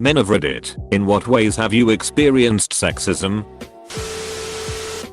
Men of Reddit, in what ways have you experienced sexism?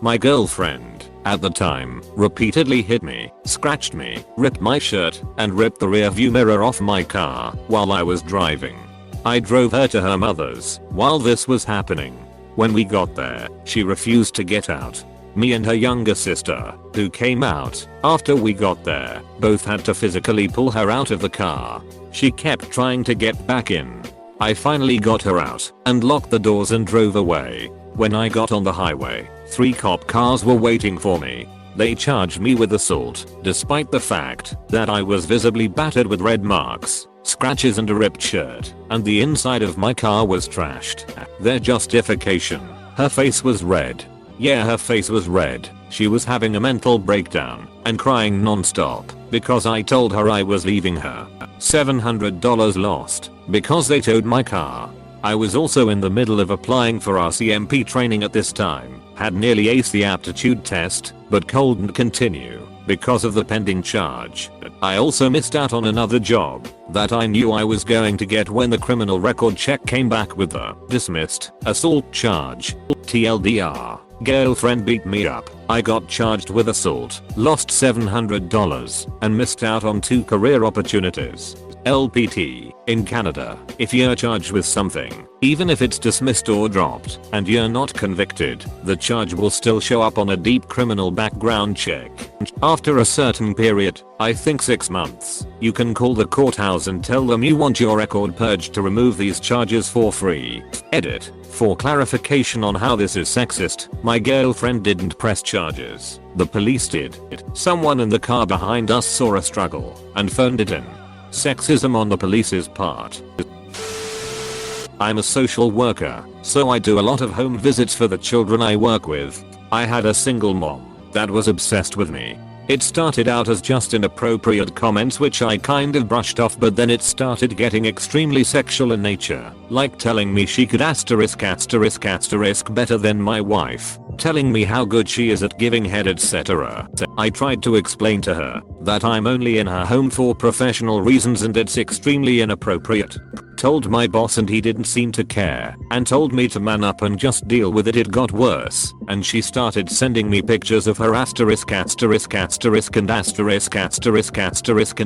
My girlfriend, at the time, repeatedly hit me, scratched me, ripped my shirt, and ripped the rear view mirror off my car while I was driving. I drove her to her mother's while this was happening. When we got there, she refused to get out. Me and her younger sister, who came out after we got there, both had to physically pull her out of the car. She kept trying to get back in. I finally got her out and locked the doors and drove away. When I got on the highway, 3 cop cars were waiting for me. They charged me with assault, despite the fact that I was visibly battered with red marks, scratches and a ripped shirt, and the inside of my car was trashed. Their justification: her face was red. Yeah, her face was red. She was having a mental breakdown and crying non-stop because I told her I was leaving her. $700 lost because they towed my car. I was also in the middle of applying for RCMP training at this time, had nearly aced the aptitude test, but couldn't continue because of the pending charge. I also missed out on another job that I knew I was going to get when the criminal record check came back with the dismissed assault charge. TLDR, girlfriend beat me up. I got charged with assault, lost $700, and missed out on 2 career opportunities. LPT, in Canada, if you're charged with something, even if it's dismissed or dropped, and you're not convicted, the charge will still show up on a deep criminal background check. After a certain period, I think 6 months, you can call the courthouse and tell them you want your record purged to remove these charges for free. Edit. For clarification on how this is sexist, my girlfriend didn't press charges. The police did. Someone in the car behind us saw a struggle and phoned it in. Sexism on the police's part. I'm a social worker, so I do a lot of home visits for the children I work with. I had a single mom that was obsessed with me. It started out as just inappropriate comments which I kind of brushed off, but then it started getting extremely sexual in nature, like telling me she could asterisk better than my wife, telling me how good she is at giving head, etc. I tried to explain to her that I'm only in her home for professional reasons and it's extremely inappropriate. Told my boss and he didn't seem to care, and told me to man up and just deal with it. It got worse, and she started sending me pictures of her asterisk and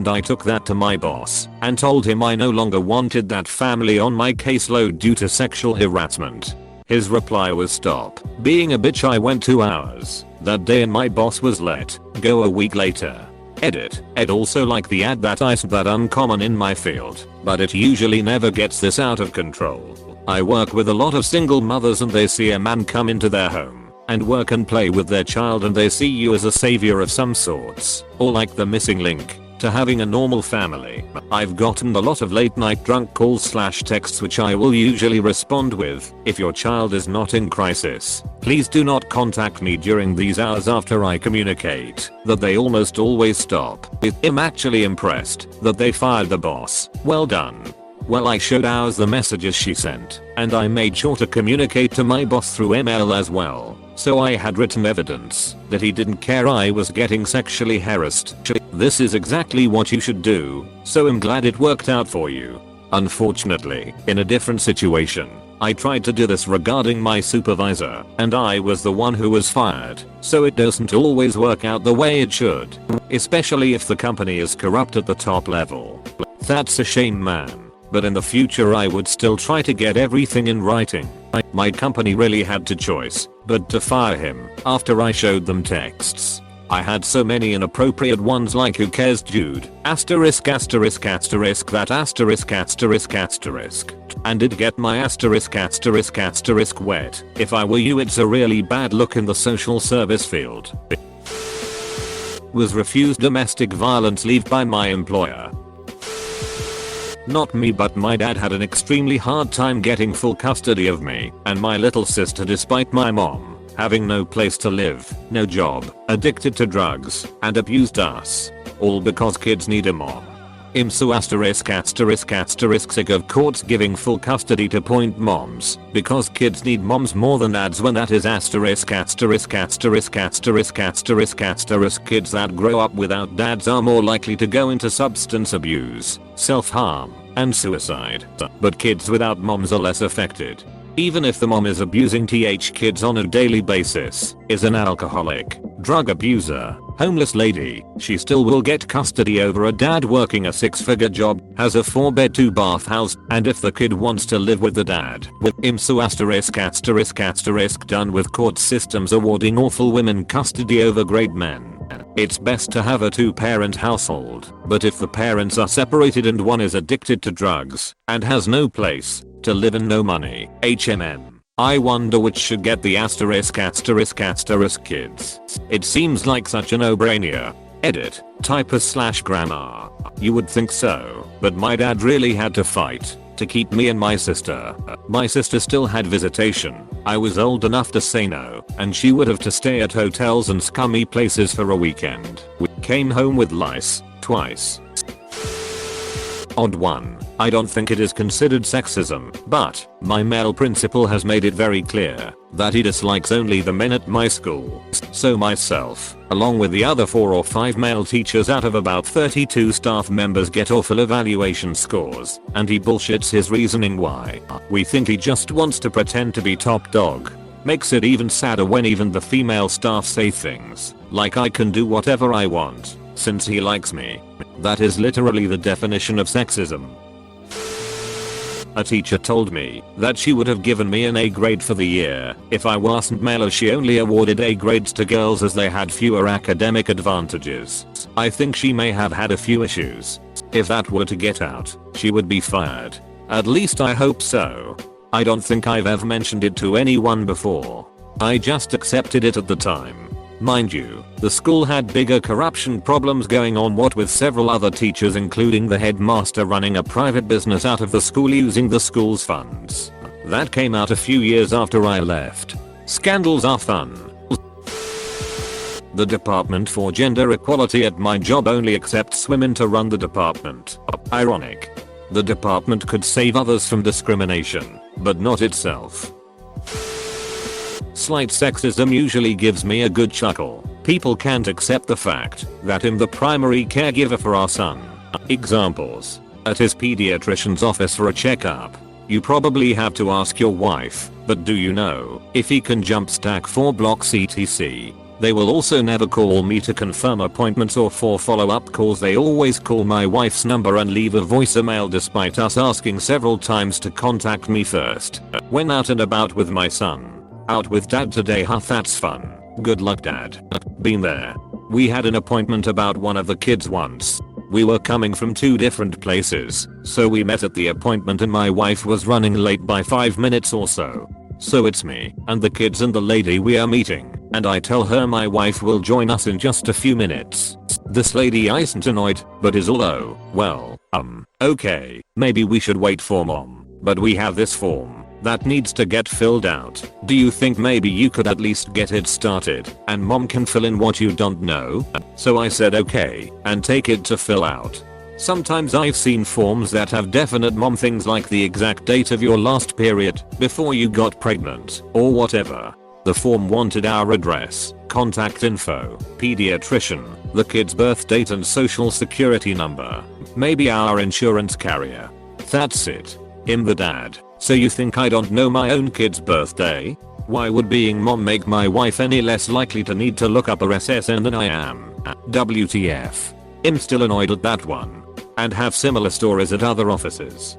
I took that to my boss and told him I no longer wanted that family on my caseload due to sexual harassment. His reply was stop being a bitch. I went 2 hours that day and my boss was let go a week later. Edit. Ed also like the ad that isn't that uncommon in my field, but it usually never gets this out of control. I work with a lot of single mothers and they see a man come into their home and work and play with their child and they see you as a savior of some sorts, or like the missing link to having a normal family. I've gotten a lot of late night drunk calls / texts which I will usually respond with, if your child is not in crisis, please do not contact me during these hours. After I communicate that, they almost always stop. I'm actually impressed that they fired the boss. Well done. Well, I showed ours the messages she sent, and I made sure to communicate to my boss through email as well, so I had written evidence that he didn't care I was getting sexually harassed. This is exactly what you should do, so I'm glad it worked out for you. Unfortunately, in a different situation, I tried to do this regarding my supervisor, and I was the one who was fired, so it doesn't always work out the way it should, especially if the company is corrupt at the top level. That's a shame, man. But in the future I would still try to get everything in writing. My company really had to choice but to fire him after I showed them texts. I had so many inappropriate ones like who cares dude, asterisk that asterisk, and did get my asterisk wet. If I were you, it's a really bad look in the social service field. Was refused domestic violence leave by my employer. Not me, but my dad had an extremely hard time getting full custody of me and my little sister despite my mom having no place to live, no job, addicted to drugs, and abused us. All because kids need a mom. I'm so asterisk sick of courts giving full custody to point moms because kids need moms more than dads when that is asterisk. Kids that grow up without dads are more likely to go into substance abuse, self-harm, and suicide. But kids without moms are less affected. Even if the mom is abusing kids on a daily basis, is an alcoholic, drug abuser, homeless lady, she still will get custody over a dad working a 6-figure job, has a 4-bed 2-bath house, and if the kid wants to live with the dad, with IMSU **** done with court systems awarding awful women custody over great men. It's best to have a 2-parent household, but if the parents are separated and one is addicted to drugs, and has no place to live and no money, I wonder which should get the **** kids. It seems like such a no-brainer. Edit, typos/grammar. You would think so, but my dad really had to fight to keep me and my sister. My sister still had visitation. I was old enough to say no, and she would have to stay at hotels and scummy places for a weekend. We came home with lice, twice. Odd one. I don't think it is considered sexism, but my male principal has made it very clear that he dislikes only the men at my school. So myself, along with the other 4 or 5 male teachers out of about 32 staff members get awful evaluation scores, and he bullshits his reasoning why. We think he just wants to pretend to be top dog. Makes it even sadder when even the female staff say things like I can do whatever I want since he likes me. That is literally the definition of sexism. A teacher told me that she would have given me an A grade for the year if I wasn't male, as she only awarded A grades to girls as they had fewer academic advantages. I think she may have had a few issues. If that were to get out, she would be fired. At least I hope so. I don't think I've ever mentioned it to anyone before. I just accepted it at the time. Mind you, the school had bigger corruption problems going on, what with several other teachers including the headmaster running a private business out of the school using the school's funds. That came out a few years after I left. Scandals are fun. The Department for Gender Equality at my job only accepts women to run the department. Ironic. The department could save others from discrimination, but not itself. Slight sexism usually gives me a good chuckle. People can't accept the fact that I'm the primary caregiver for our son. Examples. At his pediatrician's office for a checkup. You probably have to ask your wife, but do you know if he can jump stack 4 blocks etc? They will also never call me to confirm appointments or for follow-up calls. They always call my wife's number and leave a voicemail despite us asking several times to contact me first. When out and about with my son. Out with dad today, huh? That's fun. Good luck, dad. Been there. We had an appointment about one of the kids once. We were coming from 2 different places, so we met at the appointment and my wife was running late by 5 minutes or so. So it's me and the kids and the lady we are meeting, and I tell her my wife will join us in just a few minutes. This lady isn't annoyed, but is all, oh, well, okay, maybe we should wait for mom, but we have this form that needs to get filled out. Do you think maybe you could at least get it started and mom can fill in what you don't know? So I said okay and take it to fill out. Sometimes I've seen forms that have definite mom things like the exact date of your last period, before you got pregnant, or whatever. The form wanted our address, contact info, pediatrician, the kid's birth date and social security number. Maybe our insurance carrier. That's it. I'm the dad. So you think I don't know my own kid's birthday? Why would being mom make my wife any less likely to need to look up her SSN than I am? WTF. I'm still annoyed at that one. And have similar stories at other offices.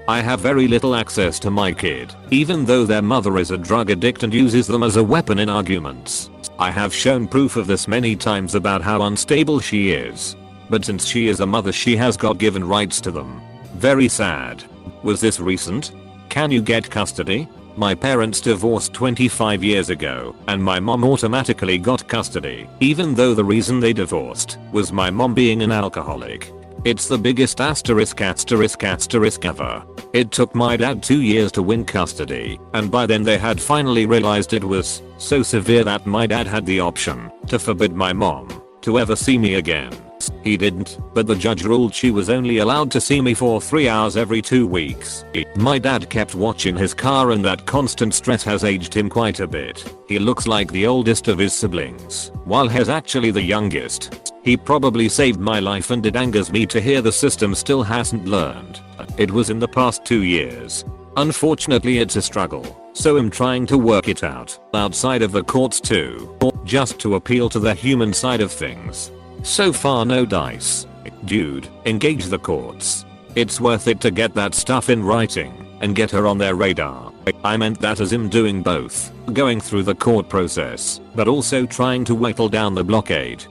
I have very little access to my kid, even though their mother is a drug addict and uses them as a weapon in arguments. I have shown proof of this many times about how unstable she is. But since she is a mother, she has God-given rights to them. Very sad. Was this recent? Can you get custody? My parents divorced 25 years ago, and my mom automatically got custody, even though the reason they divorced was my mom being an alcoholic. It's the biggest asterisk ever. It took my dad 2 years to win custody, and by then they had finally realized it was so severe that my dad had the option to forbid my mom to ever see me again. He didn't, but the judge ruled she was only allowed to see me for 3 hours every 2 weeks. My dad kept watching his car, and that constant stress has aged him quite a bit. He looks like the oldest of his siblings, while he's actually the youngest. He probably saved my life, and it angers me to hear the system still hasn't learned. It was in the past 2 years. Unfortunately it's a struggle, so I'm trying to work it out outside of the courts too, just to appeal to the human side of things. So far no dice. Dude, engage the courts. It's worth it to get that stuff in writing and get her on their radar. I meant that as him doing both, going through the court process, but also trying to whittle down the blockade.